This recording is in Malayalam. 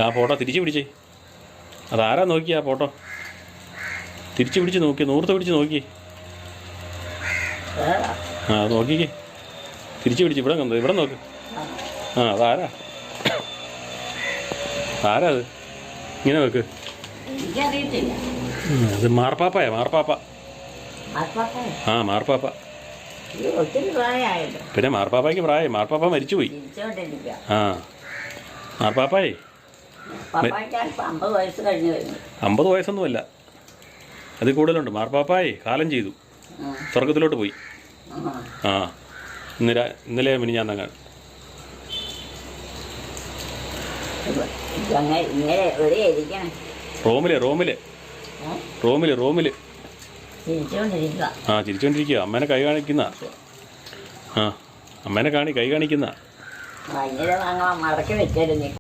ആ ഫോട്ടോ തിരിച്ച് പിടിച്ചേ. അതാരാ നോക്കി ആ ഫോട്ടോ? തിരിച്ച് പിടിച്ച് നോക്കി, നൂർത്ത് പിടിച്ച് നോക്കി. ആ നോക്കിക്കേ, തിരിച്ച് പിടിച്ച് ഇവിടെ നോക്ക്. ആ അതാരാ? ആരാ അത്? ഇങ്ങനെ നോക്ക്. അത് മാർപ്പാപ്പയാ, മാർപ്പാപ്പ. ആ മാർപ്പാപ്പ. പിന്നെ മാർപ്പാപ്പയ്ക്ക് പ്രായം, മാർപ്പാപ്പ മരിച്ചുപോയി. ആ മാർപ്പാപ്പായേ 50 വയസ്സൊന്നുമല്ല, അതിൽ കൂടുതലുണ്ട്. മാർപ്പാപ്പായേ കാലം ചെയ്തു, സ്വർഗത്തിലോട്ട് പോയി. ആ ഇന്നലെ മിനിഞ്ഞാന്നങ്ങ്. റോമില് ആ ചിരിച്ചോണ്ടിരിക്കുക. അമ്മേനെ കൈ കാണിക്കുന്ന. ആ അമ്മേനെ കൈ കാണിക്കുന്ന.